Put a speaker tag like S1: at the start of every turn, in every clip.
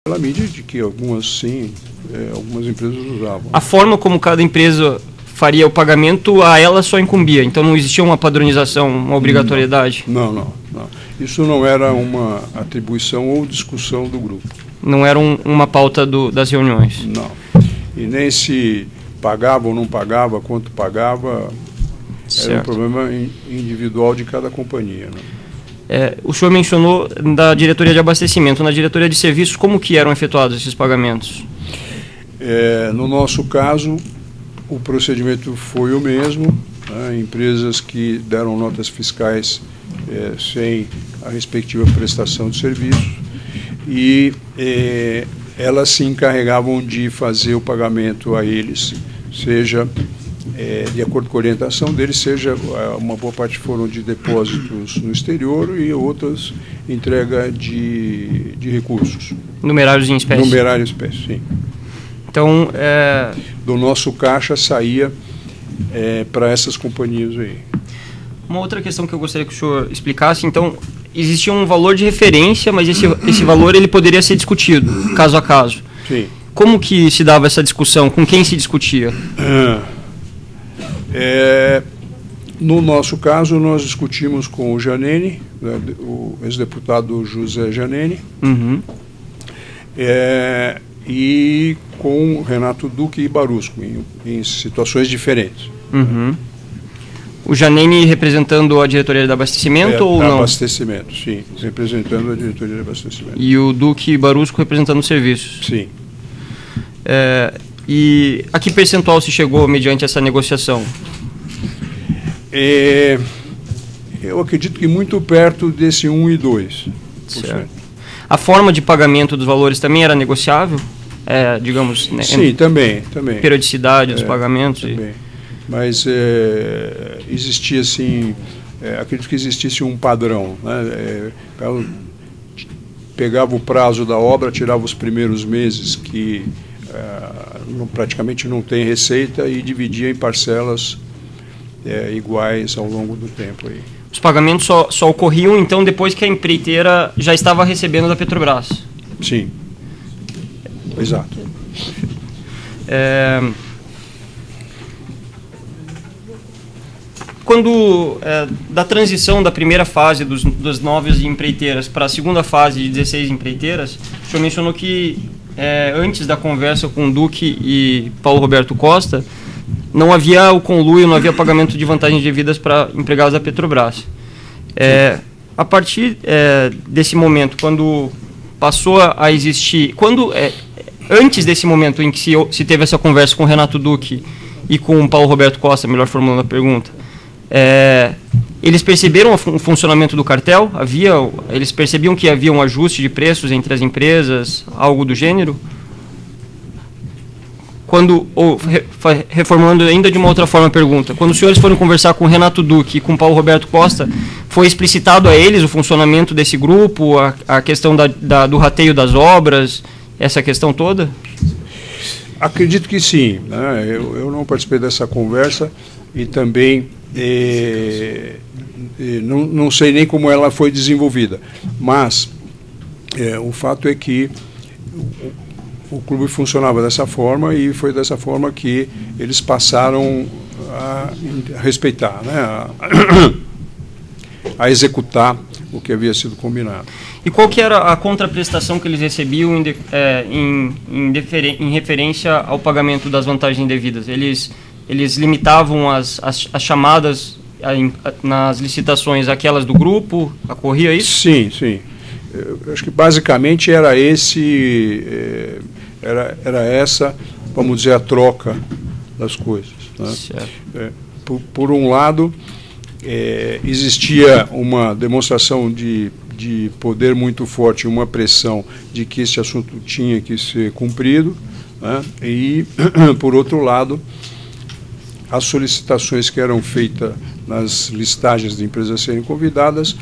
S1: pela mídia de que algumas sim, algumas empresas usavam.
S2: A forma como cada empresa faria o pagamento, a ela só incumbia, então não existia uma padronização, uma obrigatoriedade?
S1: Não. Isso não era uma atribuição ou discussão do grupo.
S2: Não era uma pauta das reuniões?
S1: Não. E nem se pagava ou não pagava, quanto pagava,
S2: certo.
S1: Era um problema individual de cada companhia, né?
S2: O senhor mencionou da diretoria de abastecimento. Na diretoria de serviços, como que eram efetuados esses pagamentos?
S1: No nosso caso, o procedimento foi o mesmo, né? Empresas que deram notas fiscais sem a respectiva prestação de serviço e elas se encarregavam de fazer o pagamento a eles, seja de acordo com a orientação deles, seja uma boa parte foram de depósitos no exterior e outras entrega de recursos.
S2: Numerários em espécie?
S1: Numerário em espécie, sim.
S2: Então,
S1: do nosso caixa saía para essas companhias aí.
S2: Uma outra questão que eu gostaria que o senhor explicasse, então, existia um valor de referência, mas esse valor ele poderia ser discutido, caso a caso.
S1: Sim.
S2: Como que se dava essa discussão? Com quem se discutia?
S1: No nosso caso, nós discutimos com o Janene, o ex-deputado José Janene, e com o Renato Duque e Barusco, em situações diferentes.
S2: O Janene representando a diretoria de abastecimento ou não?
S1: Abastecimento, sim, representando a diretoria de abastecimento.
S2: E o Duque e Barusco representando os serviços?
S1: Sim.
S2: E a que percentual se chegou mediante essa negociação?
S1: Eu acredito que muito perto desse 1 e 2%.
S2: Certo. A forma de pagamento dos valores também era negociável? Digamos, né,
S1: sim, também.
S2: Periodicidade dos pagamentos?
S1: Também. Mas existia, assim, acredito que existisse um padrão, né? Pegava o prazo da obra, tirava os primeiros meses que praticamente não tem receita e dividia em parcelas iguais ao longo do tempo aí.
S2: Os pagamentos só ocorriam, então, depois que a empreiteira já estava recebendo da Petrobras?
S1: Sim. Exato.
S2: Quando, da transição da primeira fase das 9 empreiteiras para a segunda fase de 16 empreiteiras, o senhor mencionou que antes da conversa com o Duque e Paulo Roberto Costa, não havia o conluio, não havia pagamento de vantagens devidas para empregados da Petrobras. A partir desse momento, quando passou a existir, antes desse momento em que se teve essa conversa com o Renato Duque e com o Paulo Roberto Costa, melhor formulando a pergunta, eles perceberam o funcionamento do cartel? Eles percebiam que havia um ajuste de preços entre as empresas, algo do gênero? Reformulando ainda de uma outra forma a pergunta, quando os senhores foram conversar com o Renato Duque e com o Paulo Roberto Costa, foi explicitado a eles o funcionamento desse grupo, a questão do rateio das obras, essa questão toda?
S1: Acredito que sim, né? Eu não participei dessa conversa e também não sei nem como ela foi desenvolvida, mas o fato é que o clube funcionava dessa forma e foi dessa forma que eles passaram a respeitar, né? A executar o que havia sido combinado.
S2: E qual que era a contraprestação que eles recebiam em referência ao pagamento das vantagens indevidas? Eles limitavam as chamadas nas licitações aquelas do grupo? Ocorria isso?
S1: Sim. Eu acho que basicamente era essa, vamos dizer, a troca das coisas, né?
S2: Certo.
S1: Por um lado, existia uma demonstração de poder muito forte, uma pressão de que esse assunto tinha que ser cumprido, né? E, por outro lado, as solicitações que eram feitas nas listagens de empresas a serem convidadas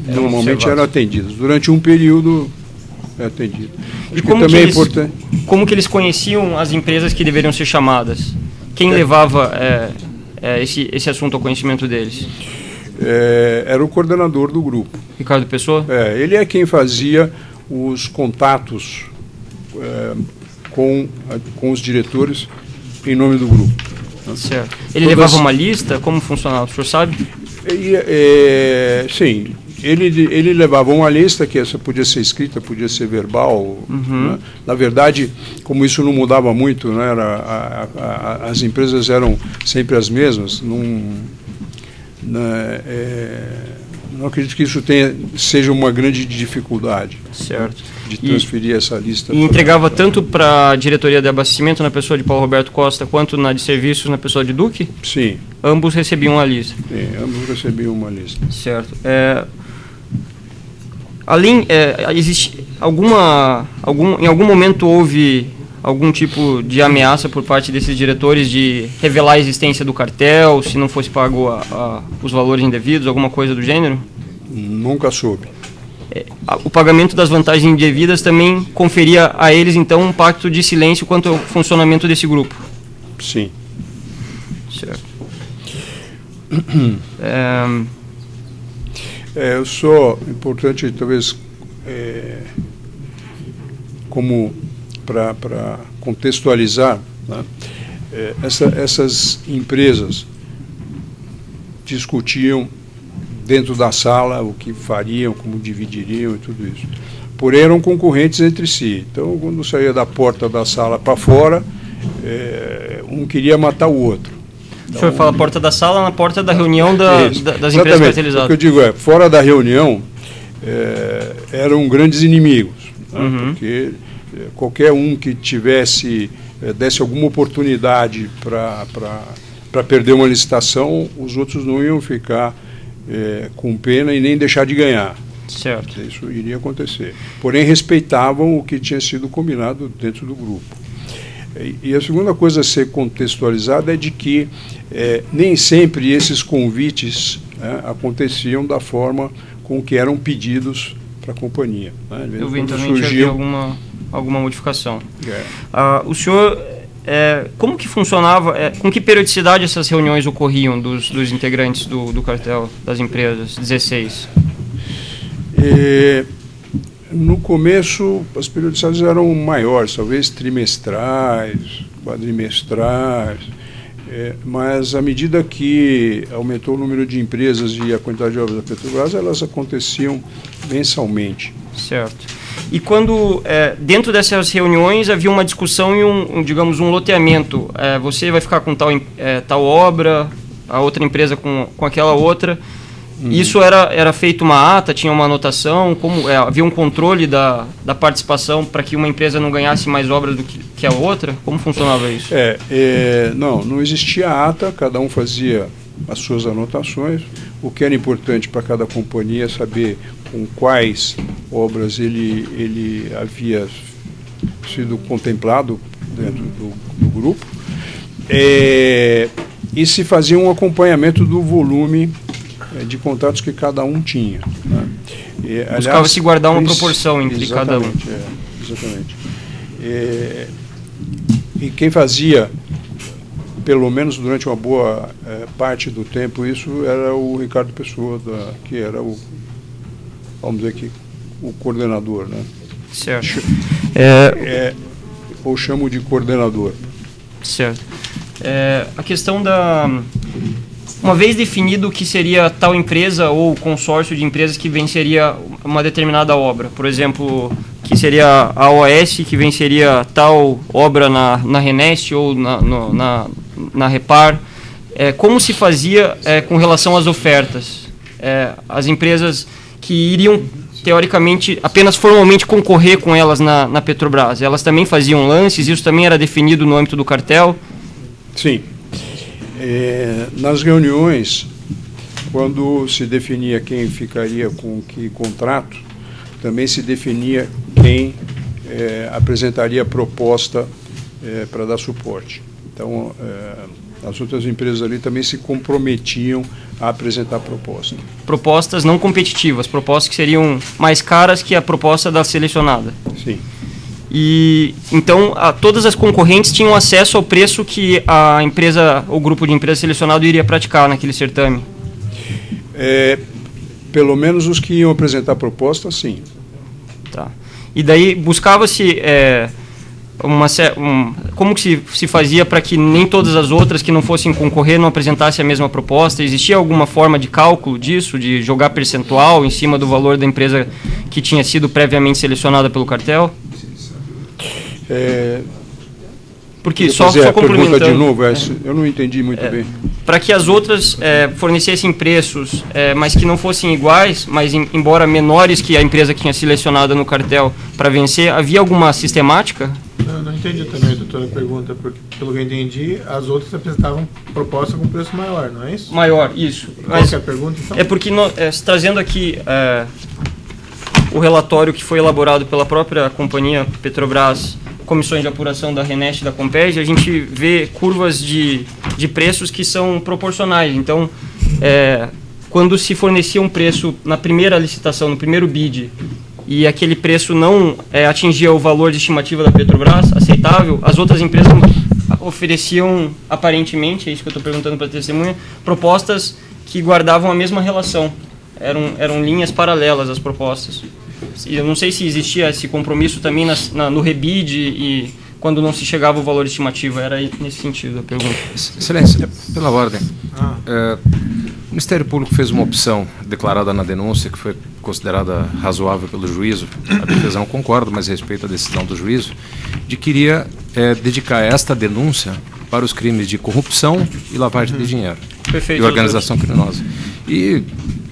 S1: normalmente eram atendidas. Durante um período é atendido.
S2: Como que eles conheciam as empresas que deveriam ser chamadas? Quem levava esse assunto ao conhecimento deles?
S1: Era o coordenador do grupo.
S2: Ricardo Pessoa?
S1: Ele é quem fazia os contatos com os diretores em nome do grupo.
S2: Certo. Ele levava uma lista? Como funcionava? O senhor sabe?
S1: Sim. Ele levava uma lista, que essa podia ser escrita, podia ser verbal. Né? Na verdade, como isso não mudava muito, né, as empresas eram sempre as mesmas, não acredito que isso seja uma grande dificuldade.
S2: Certo.
S1: De transferir essa lista.
S2: E entregava tanto para a diretoria de abastecimento, na pessoa de Paulo Roberto Costa, quanto na de serviços, na pessoa de Duque?
S1: Sim.
S2: Ambos recebiam a lista?
S1: Sim, ambos recebiam uma lista.
S2: Certo. Existe em algum momento houve algum tipo de ameaça por parte desses diretores de revelar a existência do cartel, se não fosse pago os valores indevidos, alguma coisa do gênero?
S1: Nunca soube.
S2: O pagamento das vantagens indevidas também conferia a eles, então, um pacto de silêncio quanto ao funcionamento desse grupo?
S1: Sim.
S2: Certo.
S1: Importante, talvez, como para contextualizar, né, essas empresas discutiam dentro da sala o que fariam, como dividiriam e tudo isso. Porém, eram concorrentes entre si. Então, quando saía da porta da sala para fora, um queria matar o outro. Então, o
S2: senhor fala porta da sala, na porta da reunião das empresas cartelizadas.
S1: O que eu digo fora da reunião, eram grandes inimigos, né, porque qualquer um que desse alguma oportunidade para perder uma licitação, os outros não iam ficar com pena e nem deixar de ganhar.
S2: Certo.
S1: Isso iria acontecer. Porém, respeitavam o que tinha sido combinado dentro do grupo. E a segunda coisa a ser contextualizada é de que nem sempre esses convites, né, aconteciam da forma com que eram pedidos para a companhia. Né?
S2: Eventualmente havia alguma modificação. O senhor, como que funcionava, com que periodicidade essas reuniões ocorriam dos integrantes do cartel das empresas 16?
S1: No começo, as periodicidades eram maiores, talvez trimestrais, quadrimestrais, mas à medida que aumentou o número de empresas e a quantidade de obras da Petrobras, elas aconteciam mensalmente.
S2: Certo. E quando, dentro dessas reuniões, havia uma discussão e digamos, um loteamento. Você vai ficar com tal obra, a outra empresa com aquela outra. Isso era feito uma ata, tinha uma anotação, havia um controle da participação para que uma empresa não ganhasse mais obras do que a outra? Como funcionava isso?
S1: Não existia ata, cada um fazia as suas anotações. O que era importante para cada companhia é saber com quais obras ele havia sido contemplado dentro do grupo. E se fazia um acompanhamento do volume de contatos que cada um tinha. Né?
S2: Buscava-se guardar uma proporção entre cada um.
S1: Exatamente. E quem fazia, pelo menos durante uma boa parte do tempo, isso era o Ricardo Pessoa, que era vamos dizer que o coordenador. Né?
S2: Certo.
S1: Ou chamo de coordenador.
S2: Certo. A questão uma vez definido o que seria tal empresa ou consórcio de empresas que venceria uma determinada obra, por exemplo, que seria a OAS que venceria tal obra na Renest ou na Repar, como se fazia com relação às ofertas? As empresas que iriam, teoricamente, apenas formalmente concorrer com elas na Petrobras, elas também faziam lances, isso também era definido no âmbito do cartel?
S1: Sim. Nas reuniões, quando se definia quem ficaria com que contrato, também se definia quem apresentaria proposta para dar suporte. Então, as outras empresas ali também se comprometiam a apresentar proposta. Propostas
S2: não competitivas, propostas que seriam mais caras que a proposta da selecionada.
S1: Sim.
S2: E então todas as concorrentes tinham acesso ao preço que a empresa, o grupo de empresas selecionado iria praticar naquele certame?
S1: Pelo menos os que iam apresentar proposta, sim.
S2: Tá. E daí buscava-se como que se fazia para que nem todas as outras que não fossem concorrer não apresentassem a mesma proposta? Existia alguma forma de cálculo disso, de jogar percentual em cima do valor da empresa que tinha sido previamente selecionada pelo cartel? Porque só complementando,
S1: de novo, eu não entendi muito bem.
S2: Para que as outras fornecessem preços, mas que não fossem iguais, mas embora menores que a empresa que tinha selecionada no cartel para vencer, havia alguma sistemática?
S3: Não entendi também, doutora, a pergunta, porque pelo que eu entendi, as outras apresentavam proposta com preço maior, não é isso?
S2: Maior, isso.
S3: Qual que é a pergunta, então?
S2: É porque, trazendo aqui o relatório que foi elaborado pela própria companhia Petrobras, comissões de apuração da RENEST e da Compeg, a gente vê curvas de preços que são proporcionais. Então, quando se fornecia um preço na primeira licitação, no primeiro bid, e aquele preço não atingia o valor de estimativa da Petrobras, aceitável, as outras empresas ofereciam, aparentemente, é isso que eu estou perguntando para a testemunha, propostas que guardavam a mesma relação. Eram linhas paralelas às propostas. Eu não sei se existia esse compromisso também no rebid e quando não se chegava o valor de estimativa. Era nesse sentido a pergunta.
S4: Excelência, pela ordem. O Ministério Público fez uma opção declarada na denúncia que foi considerada razoável pelo juízo. A defesa não concorda, mas respeita a decisão do juízo, de que iria dedicar esta denúncia para os crimes de corrupção e lavagem de dinheiro.
S2: Perfeito,
S4: e organização criminosa. E,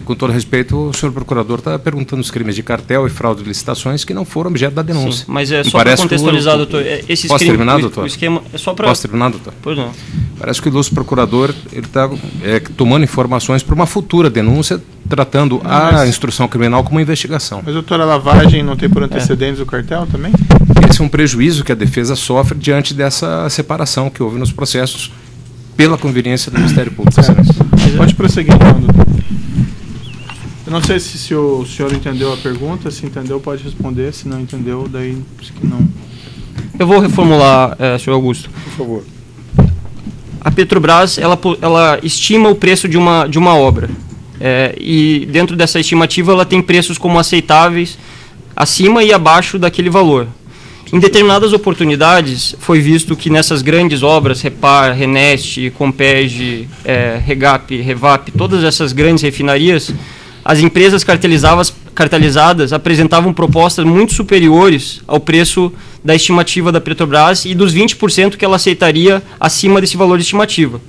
S4: com todo respeito, o senhor procurador está perguntando os crimes de cartel e fraude de licitações que não foram objeto da denúncia.
S2: Sim, mas só para contextualizar, doutor.
S4: Posso terminar, doutor?
S2: O esquema é só para...
S4: Posso terminar, doutor?
S2: Pois não.
S4: Parece que o ilustre procurador está tomando informações para uma futura denúncia, tratando a instrução criminal como uma investigação.
S3: Mas, doutora, a lavagem não tem por antecedentes o cartel também?
S4: Esse é um prejuízo que a defesa sofre diante dessa separação que houve nos processos pela conveniência do Ministério Público.
S3: Pode prosseguir, então, doutor. Eu não sei se o senhor entendeu a pergunta. Se entendeu, pode responder. Se não entendeu, daí não.
S2: Eu vou reformular, senhor Augusto.
S1: Por favor.
S2: A Petrobras ela estima o preço de uma obra. E dentro dessa estimativa ela tem preços como aceitáveis acima e abaixo daquele valor. Em determinadas oportunidades foi visto que nessas grandes obras, Repar, RENEST, Compeg, Regap, Revap, todas essas grandes refinarias, as empresas cartelizadas apresentavam propostas muito superiores ao preço da estimativa da Petrobras e dos 20% que ela aceitaria acima desse valor de estimativa.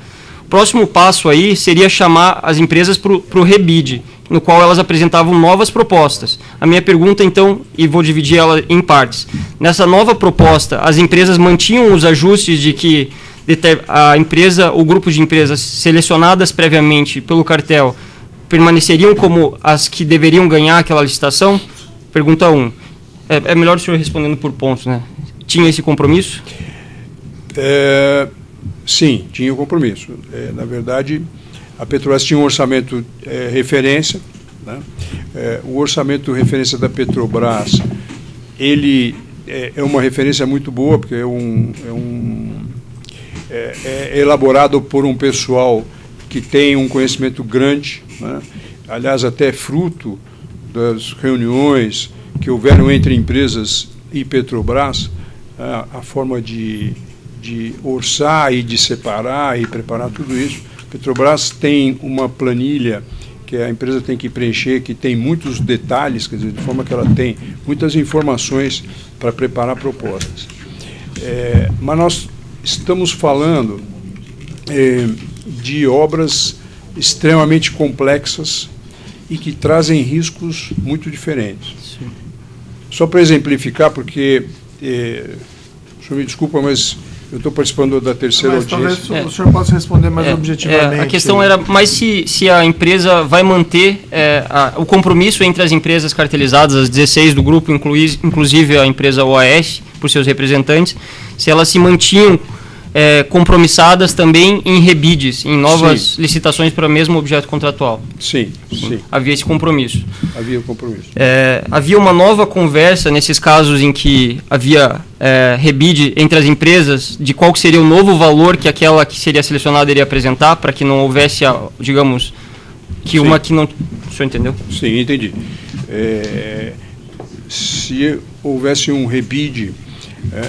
S2: O próximo passo aí seria chamar as empresas para o rebid, no qual elas apresentavam novas propostas. A minha pergunta, então, e vou dividir ela em partes. Nessa nova proposta, as empresas mantinham os ajustes de que a empresa, o grupo de empresas selecionadas previamente pelo cartel permaneceriam como as que deveriam ganhar aquela licitação? Pergunta 1. É melhor o senhor respondendo por pontos, né? Tinha esse compromisso?
S1: Sim, tinha o compromisso. Na verdade, a Petrobras tinha um orçamento referência, né? O orçamento referência da Petrobras, ele é uma referência muito boa, porque é elaborado por um pessoal que tem um conhecimento grande, né? Aliás, até fruto das reuniões que houveram entre empresas e Petrobras, a forma de orçar e de separar e preparar tudo isso. Petrobras tem uma planilha que a empresa tem que preencher, que tem muitos detalhes, quer dizer, de forma que ela tem muitas informações para preparar propostas. Mas nós estamos falando de obras extremamente complexas e que trazem riscos muito diferentes. Sim. Só para exemplificar, porque, o senhor me desculpa, mas eu estou participando da terceira audiência.
S3: Talvez o senhor possa responder mais objetivamente.
S2: A questão era mais se a empresa vai manter o compromisso entre as empresas cartelizadas, as 16 do grupo, inclusive a empresa OAS, por seus representantes, se elas se mantinham compromissadas também em rebides, em novas licitações para o mesmo objeto contratual.
S1: Sim.
S2: Havia esse compromisso.
S1: Havia o compromisso.
S2: Havia uma nova conversa nesses casos em que havia rebide entre as empresas de qual seria o novo valor que aquela que seria selecionada iria apresentar, para que não houvesse, digamos, uma que não... O senhor entendeu?
S1: Sim, entendi. se houvesse um rebide,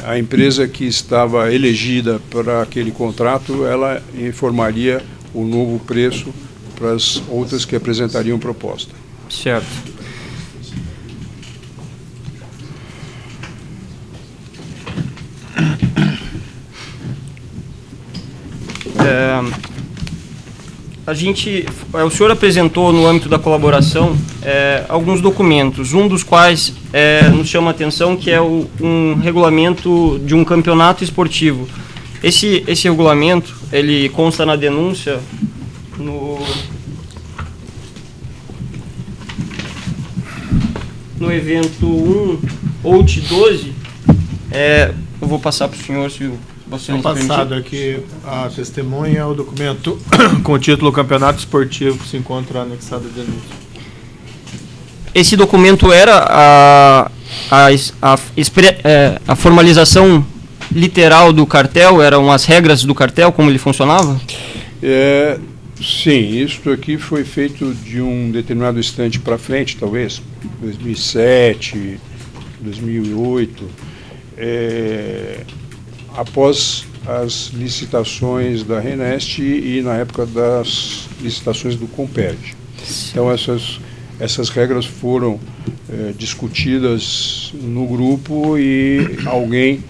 S1: a empresa que estava elegida para aquele contrato, ela informaria o novo preço para as outras que apresentariam proposta.
S2: Certo. O senhor apresentou no âmbito da colaboração alguns documentos, um dos quais nos chama a atenção, que é um regulamento de um campeonato esportivo. Esse regulamento, ele consta na denúncia no evento 1 OUT 12. Eu vou passar para o senhor, se você me permitir.
S3: Passado aqui a testemunha, o documento com o título Campeonato Esportivo que se encontra anexado à denúncia.
S2: Esse documento era a formalização literal do cartel, eram as regras do cartel, como ele funcionava?
S1: Sim, isso aqui foi feito de um determinado instante para frente, talvez, 2007, 2008, após as licitações da Renest e na época das licitações do Comperd. Então essas regras foram discutidas no grupo e alguém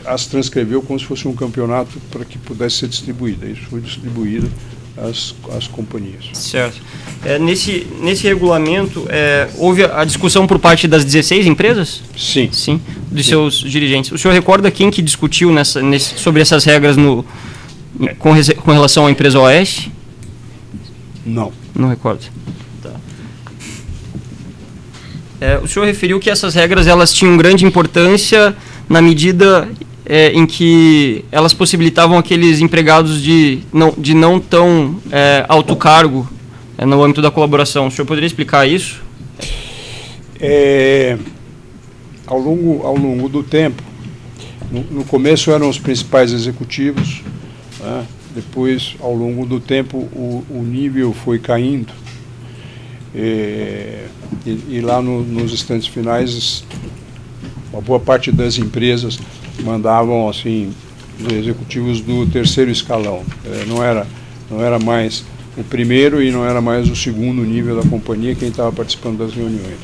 S1: as transcreveu como se fosse um campeonato para que pudesse ser distribuída. Isso foi distribuído às companhias.
S2: Certo. Nesse regulamento, houve a discussão por parte das 16 empresas?
S1: Sim.
S2: Sim, dos seus dirigentes. O senhor recorda quem que discutiu sobre essas regras com relação à empresa Oeste?
S1: Não.
S2: Não recordo. Tá. O senhor referiu que essas regras elas tinham grande importância na medida em que elas possibilitavam aqueles empregados de não tão alto cargo no âmbito da colaboração. O senhor poderia explicar isso?
S1: Ao longo do tempo, no começo eram os principais executivos, né? Depois, ao longo do tempo, o nível foi caindo e lá nos instantes finais, uma boa parte das empresas mandavam assim executivos do terceiro escalão. Não era mais o primeiro e não era mais o segundo nível da companhia quem estava participando das reuniões.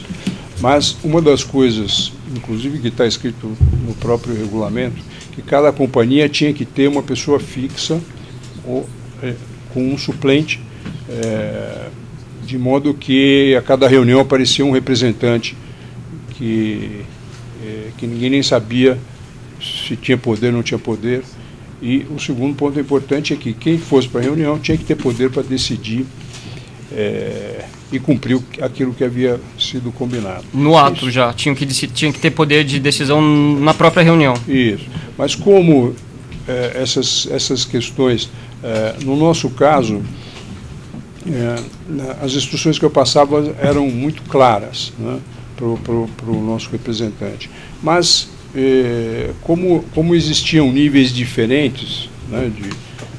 S1: Mas uma das coisas, inclusive que está escrito no próprio regulamento, que cada companhia tinha que ter uma pessoa fixa com um suplente, de modo que a cada reunião aparecia um representante que ninguém nem sabia se tinha poder ou não tinha poder. E o segundo ponto importante é que quem fosse para a reunião tinha que ter poder para decidir e cumprir aquilo que havia sido combinado.
S2: No ato isso. Já, tinha que ter poder de decisão na própria reunião.
S1: Isso. Mas como essas questões, no nosso caso, as instruções que eu passava eram muito claras, né, para o nosso representante. Mas como existiam níveis diferentes, né,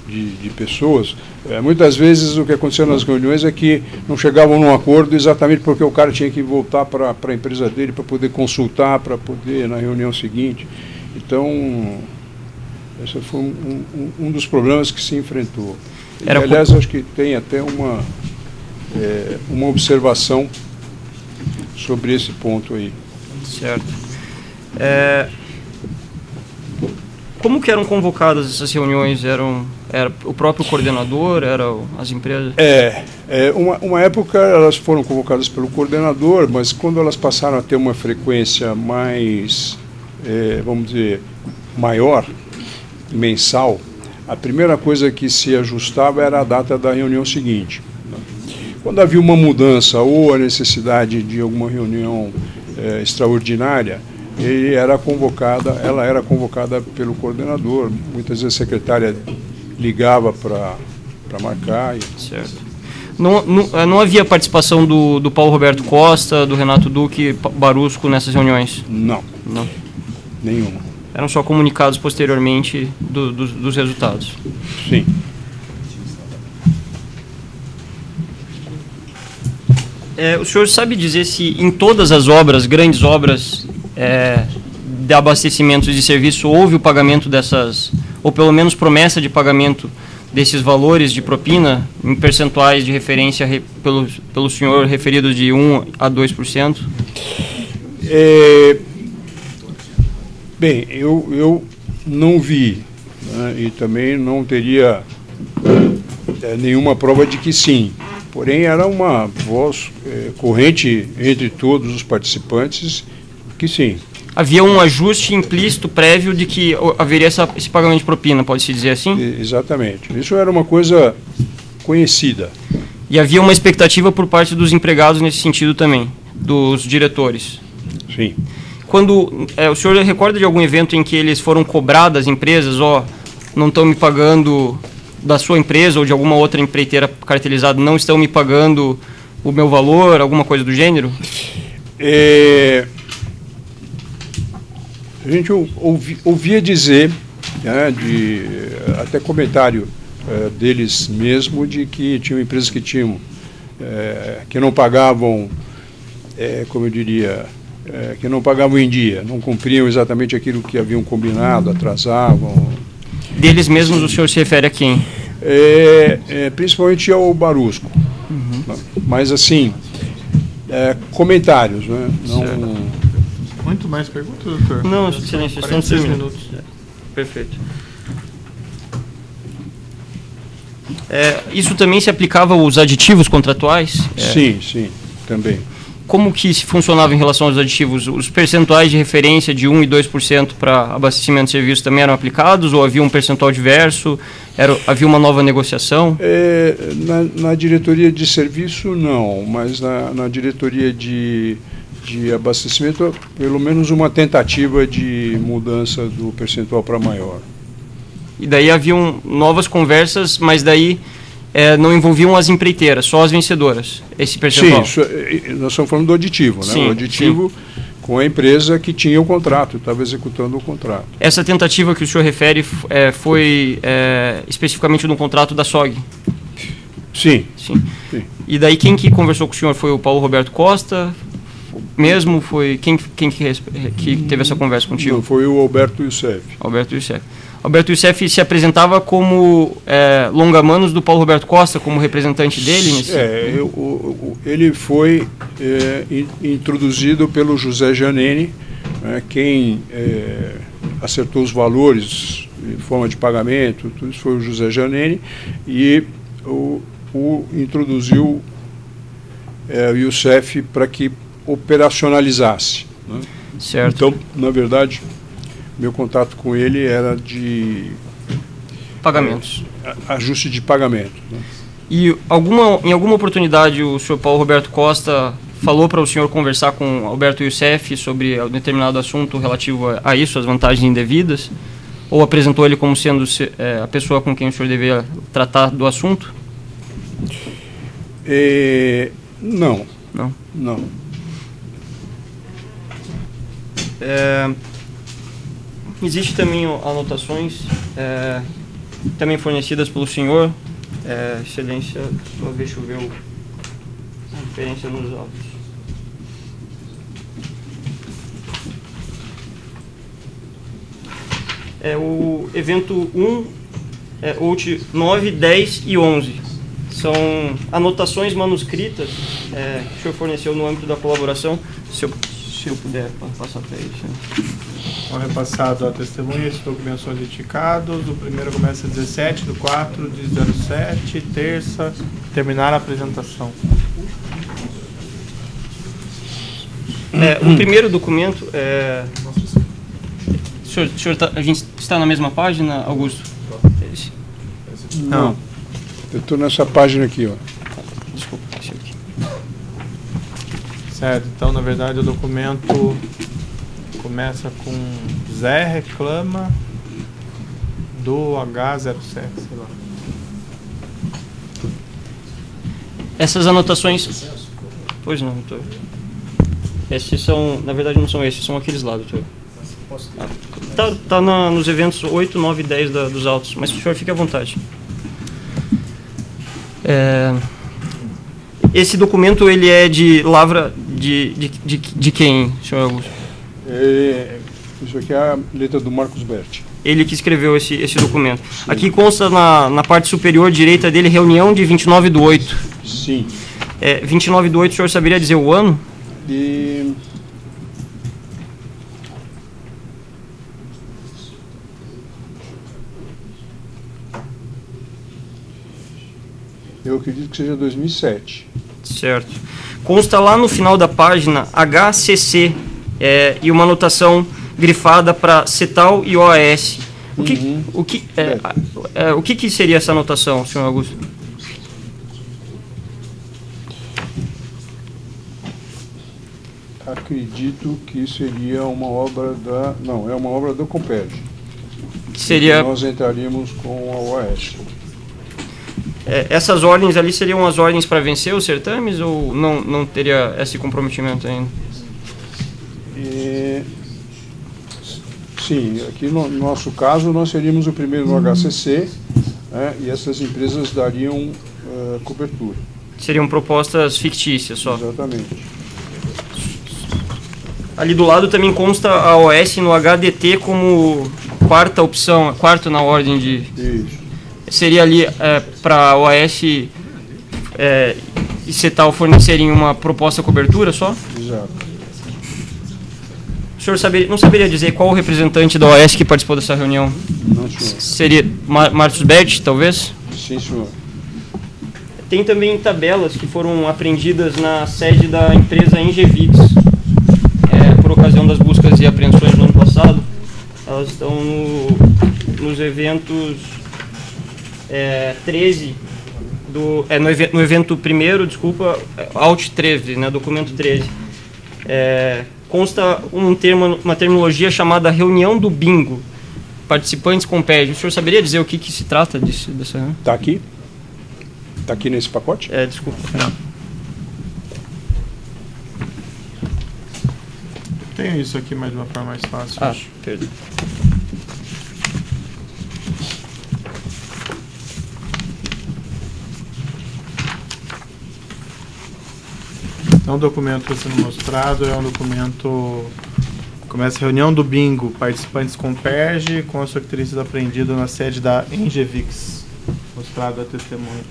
S1: de pessoas, muitas vezes o que acontecia nas reuniões é que não chegavam num acordo exatamente porque o cara tinha que voltar para a empresa dele para poder consultar, para poder na reunião seguinte. Então, esse foi um dos problemas que se enfrentou. E, aliás, acho que tem até uma observação sobre esse ponto aí.
S2: Certo. Como que eram convocadas essas reuniões? Era o próprio coordenador? Eram as empresas?
S1: Uma época elas foram convocadas pelo coordenador, mas quando elas passaram a ter uma frequência mais, vamos dizer, maior, mensal, a primeira coisa que se ajustava era a data da reunião seguinte. Quando havia uma mudança ou a necessidade de alguma reunião extraordinária, ela era convocada pelo coordenador. Muitas vezes a secretária ligava para marcar.
S2: Certo. Não havia participação do Paulo Roberto Costa, do Renato Duque, Barusco nessas reuniões?
S1: Não. Nenhuma.
S2: Eram só comunicados posteriormente dos resultados?
S1: Sim.
S2: O senhor sabe dizer se em todas as obras, grandes obras de abastecimentos de serviço, houve o pagamento dessas, ou pelo menos promessa de pagamento desses valores de propina em percentuais de referência pelo senhor referidos de 1 a 2%?
S1: Bem, eu não vi, né, e também não teria nenhuma prova de que sim. Porém, era uma voz corrente entre todos os participantes que sim.
S2: Havia um ajuste implícito prévio de que haveria esse pagamento de propina, pode-se dizer assim?
S1: Exatamente. Isso era uma coisa conhecida.
S2: E havia uma expectativa por parte dos empregados nesse sentido também, dos diretores?
S1: Sim.
S2: Quando o senhor recorda de algum evento em que eles foram cobrar das empresas, não estão me pagando, da sua empresa ou de alguma outra empreiteira cartelizada, não estão me pagando o meu valor, alguma coisa do gênero?
S1: A gente ouvia dizer, né, até comentário deles mesmo, de que tinham empresas que que não pagavam, como eu diria, que não pagavam em dia, não cumpriam exatamente aquilo que haviam combinado, atrasavam.
S2: Deles mesmos o senhor se refere a quem?
S1: Principalmente ao Barusco. Uhum. Mas assim, comentários, né? Não...
S3: Muito mais perguntas, doutor?
S2: Não, excelência, são 6 minutos. Perfeito. Isso também se aplicava aos aditivos contratuais?
S1: Sim, também.
S2: Como que se funcionava em relação aos aditivos? Os percentuais de referência de 1% e 2% para abastecimento de serviços também eram aplicados ou havia um percentual diverso? Havia uma nova negociação?
S1: Na diretoria de serviço, não, mas na diretoria de abastecimento, pelo menos uma tentativa de mudança do percentual para maior.
S2: E daí haviam novas conversas, mas daí não envolviam as empreiteiras, só as vencedoras, esse percentual?
S1: Sim, nós estamos falando do aditivo, né?
S2: Sim,
S1: o aditivo sim. Com a empresa que tinha o contrato, estava executando o contrato.
S2: Essa tentativa que o senhor refere foi especificamente no contrato da SOG?
S1: Sim.
S2: E daí quem que conversou com o senhor? Foi o Paulo Roberto Costa? Mesmo foi quem que teve essa conversa contigo?
S1: Não, foi o Alberto Youssef.
S2: Alberto Youssef se apresentava como longa-manos do Paulo Roberto Costa, como representante dele?
S1: Ele foi introduzido pelo José Giannini, quem acertou os valores em forma de pagamento, tudo isso foi o José Giannini, e o introduziu o Youssef para que operacionalizasse. Né?
S2: Certo.
S1: Então, na verdade, meu contato com ele era de
S2: pagamentos,
S1: ajuste de pagamento. Né?
S2: E em alguma oportunidade o senhor Paulo Roberto Costa falou para o senhor conversar com Alberto Youssef sobre um determinado assunto relativo a isso, as vantagens indevidas? Ou apresentou ele como sendo a pessoa com quem o senhor deveria tratar do assunto?
S1: Não.
S2: Existe também anotações também fornecidas pelo senhor, excelência, deixa eu ver a referência nos autos. O evento 1, OUT 9, 10 e 11. São anotações manuscritas que o senhor forneceu no âmbito da colaboração. Se eu puder passar para ele.
S3: Então, repassado a testemunha, esses documentos são identificados. O primeiro começa 17/4 de 07, terça, terminar a apresentação.
S2: O primeiro documento a gente está na mesma página, Augusto?
S1: Não. Eu estou nessa página aqui, ó.
S2: Desculpa, esse aqui.
S3: Certo, então na verdade o documento começa com Zé reclama do H07, sei lá.
S2: Essas anotações... Pois não, doutor. Esses são, na verdade não são esses, são aqueles lá, doutor. Tá nos eventos 8, 9 e 10 dos autos, mas o senhor fique à vontade. Esse documento, ele é de lavra de quem, senhor Augusto?
S1: Isso aqui é a letra do Marcos Berti.
S2: Ele que escreveu esse documento. Sim. Aqui consta na parte superior direita dele, reunião de 29/8.
S1: Sim.
S2: 29/8, o senhor saberia dizer o ano?
S1: Eu acredito que seja 2007.
S2: Certo. Consta lá no final da página HCC e uma anotação grifada para CETAL e OAS. O que seria essa anotação, senhor Augusto?
S1: Acredito que seria uma obra da... Não, é uma obra do Comperj.
S2: Seria...
S1: Nós entraríamos com a OAS.
S2: Essas ordens ali seriam as ordens para vencer os certames ou não teria esse comprometimento ainda?
S1: Sim, aqui no nosso caso nós seríamos o primeiro no HCC, né, e essas empresas dariam cobertura.
S2: Seriam propostas fictícias só?
S1: Exatamente.
S2: Ali do lado também consta a OS no HDT como quarta opção, quarto na ordem de...
S1: Isso.
S2: Seria ali para a OAS e CETAL fornecerem uma proposta cobertura só?
S1: Exato.
S2: O senhor não saberia dizer qual o representante da OAS que participou dessa reunião?
S1: Não, senhor.
S2: Seria Marcos Berti, talvez?
S1: Sim, senhor.
S2: Tem também tabelas que foram apreendidas na sede da empresa Engevix, por ocasião das buscas e apreensões no ano passado. Elas estão nos eventos... 13 no evento primeiro, desculpa, Alt 13, né, documento 13. Consta uma terminologia chamada reunião do bingo, participantes compedem. O senhor saberia dizer o que se trata dessa reunião?
S1: Está aqui? Está aqui nesse pacote?
S2: Desculpa.
S3: Tenho isso aqui, mas de uma forma mais fácil.
S2: Perdão.
S3: Então, o documento sendo mostrado é um documento... Começa a reunião do bingo, participantes Comperj, com as características aprendidas na sede da Engevix, mostrado a testemunha.